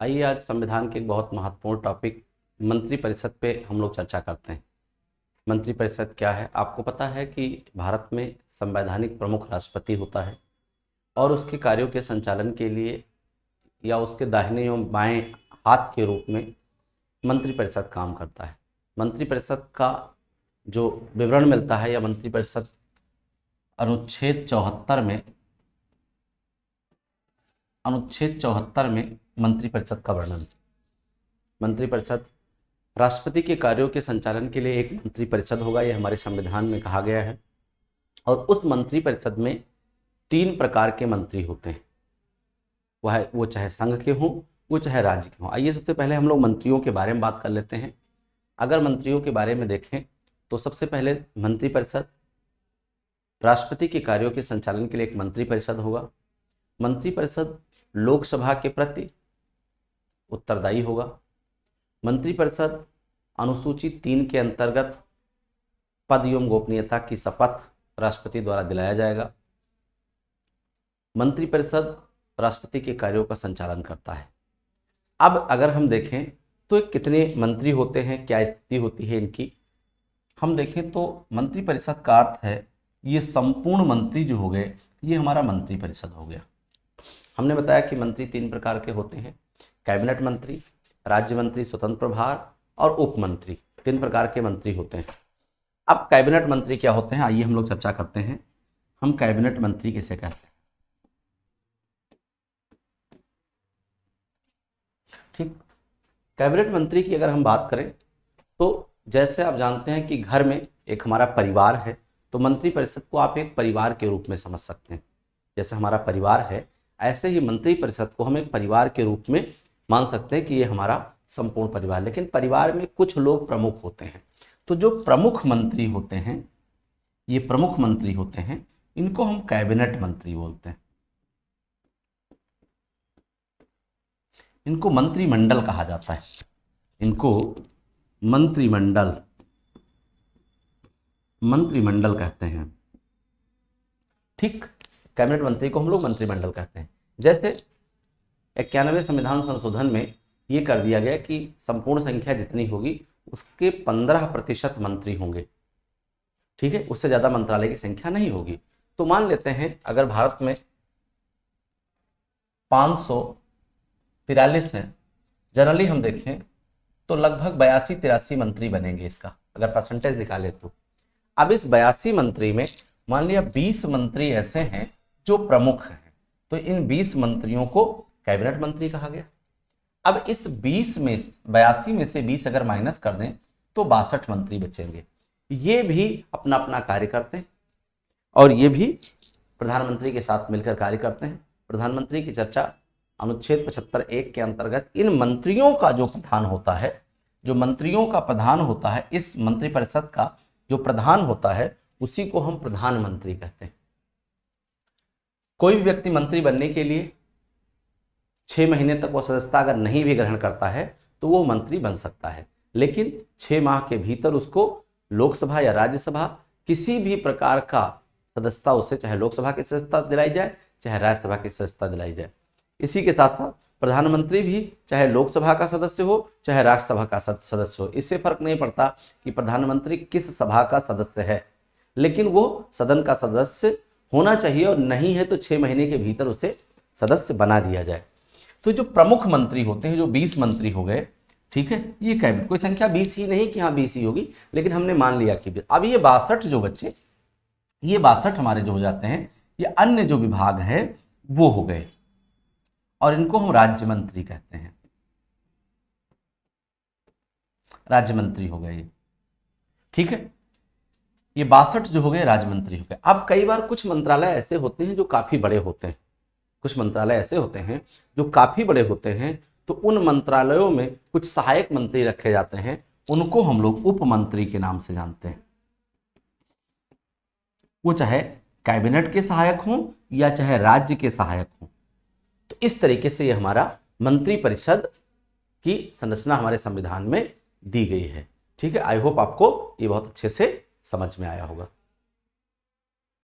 आइए आज संविधान के एक बहुत महत्वपूर्ण टॉपिक मंत्रिपरिषद पे हम लोग चर्चा करते हैं। मंत्रिपरिषद क्या है? आपको पता है कि भारत में संवैधानिक प्रमुख राष्ट्रपति होता है और उसके कार्यों के संचालन के लिए या उसके दाहिने एवं बाएं हाथ के रूप में मंत्रिपरिषद काम करता है। मंत्रिपरिषद का जो विवरण मिलता है या मंत्रिपरिषद अनुच्छेद 74 में मंत्रिपरिषद का वर्णन। मंत्रिपरिषद राष्ट्रपति के कार्यों के संचालन के लिए एक मंत्रिपरिषद होगा, यह हमारे संविधान में कहा गया है। और उस मंत्रिपरिषद में 3 प्रकार के मंत्री होते हैं, वो चाहे संघ के हों, वो चाहे राज्य के हों। आइए सबसे पहले हम लोग मंत्रियों के बारे में बात कर लेते हैं। अगर मंत्रियों के बारे में देखें तो सबसे पहले मंत्रिपरिषद राष्ट्रपति के कार्यों के संचालन के लिए एक मंत्रिपरिषद होगा। मंत्रिपरिषद लोकसभा के प्रति उत्तरदायी होगा। मंत्रिपरिषद अनुसूची 3 के अंतर्गत पद एवं गोपनीयता की शपथ राष्ट्रपति द्वारा दिलाया जाएगा। मंत्रिपरिषद राष्ट्रपति के कार्यों का संचालन करता है। अब अगर हम देखें तो कितने मंत्री होते हैं, क्या स्थिति होती है इनकी, हम देखें तो मंत्रिपरिषद का अर्थ है ये संपूर्ण मंत्री जो हो गए, ये हमारा मंत्रिपरिषद हो गया। हमने बताया कि मंत्री 3 प्रकार के होते हैं, कैबिनेट मंत्री, राज्य मंत्री स्वतंत्र प्रभार और उप मंत्री। 3 प्रकार के मंत्री होते हैं। अब कैबिनेट मंत्री क्या होते हैं, आइए हम लोग चर्चा करते हैं। हम कैबिनेट मंत्री किसे कहते हैं? ठीक, कैबिनेट मंत्री की अगर हम बात करें तो जैसे आप जानते हैं कि घर में एक हमारा परिवार है, तो मंत्रिपरिषद को आप एक परिवार के रूप में समझ सकते हैं। जैसे हमारा परिवार है, ऐसे ही मंत्रिपरिषद को हम एक परिवार के रूप में मान सकते हैं कि ये हमारा संपूर्ण परिवार। लेकिन परिवार में कुछ लोग प्रमुख होते हैं, तो जो प्रमुख मंत्री होते हैं, ये प्रमुख मंत्री होते हैं, इनको हम कैबिनेट मंत्री बोलते हैं। इनको मंत्रिमंडल कहा जाता है, इनको मंत्रिमंडल कहते हैं। ठीक, कैबिनेट मंत्री को हम लोग मंत्रिमंडल कहते हैं। जैसे 91वें संविधान संशोधन में ये कर दिया गया कि संपूर्ण संख्या जितनी होगी उसके 15% मंत्री होंगे। ठीक है, उससे ज़्यादा मंत्रालय की संख्या नहीं होगी। तो मान लेते हैं अगर भारत में 543 हैं, जनरली हम देखें तो लगभग 82-83 मंत्री बनेंगे इसका, अगर परसेंटेज निकाले तो। अब इस 82 मंत्री में मान लिया 20 मंत्री ऐसे हैं जो प्रमुख हैं, तो इन 20 मंत्रियों को कैबिनेट मंत्री कहा गया। अब इस 82 में से 20 अगर माइनस कर दें तो 62 मंत्री बचेंगे। ये भी अपना अपना कार्य करते हैं और ये भी प्रधानमंत्री के साथ मिलकर कार्य करते हैं। प्रधानमंत्री की चर्चा अनुच्छेद 75(1) के अंतर्गत इन मंत्रियों का जो प्रधान होता है, इस मंत्रिपरिषद का जो प्रधान होता है, उसी को हम प्रधानमंत्री कहते हैं। कोई भी व्यक्ति मंत्री बनने के लिए 6 महीने तक वो सदस्यता अगर नहीं भी ग्रहण करता है तो वो मंत्री बन सकता है, लेकिन 6 माह के भीतर उसको लोकसभा या राज्यसभा किसी भी प्रकार का सदस्यता, उससे चाहे लोकसभा की सदस्यता दिलाई जाए चाहे राज्यसभा की सदस्यता दिलाई जाए। इसी के साथ साथ प्रधानमंत्री भी चाहे लोकसभा का सदस्य हो चाहे राज्यसभा का सदस्य हो, इससे फर्क नहीं पड़ता कि प्रधानमंत्री किस सभा का सदस्य है, लेकिन वो सदन का सदस्य होना चाहिए और नहीं है तो 6 महीने के भीतर उसे सदस्य बना दिया जाए। तो जो प्रमुख मंत्री होते हैं, जो 20 मंत्री हो गए, ठीक है, ये कैबिनेट कोई संख्या 20 ही नहीं कि हाँ 20 ही होगी, लेकिन हमने मान लिया कि अब ये 62 जो बच्चे, ये 62 हमारे जो हो जाते हैं, ये अन्य जो विभाग है वो हो गए और इनको हम राज्य मंत्री कहते हैं। राज्य मंत्री हो गए, ठीक है, ये 62 जो हो गए राज्य मंत्री हो गए। अब कई बार कुछ मंत्रालय ऐसे होते हैं जो काफी बड़े होते हैं, तो उन मंत्रालयों में कुछ सहायक मंत्री रखे जाते हैं, उनको हम लोग उप मंत्री के नाम से जानते हैं। वो चाहे कैबिनेट के सहायक हों या चाहे राज्य के सहायक हों। तो इस तरीके से ये हमारा मंत्रिपरिषद की संरचना हमारे संविधान में दी गई है। ठीक है, आई होप आपको ये बहुत अच्छे से समझ में आया होगा।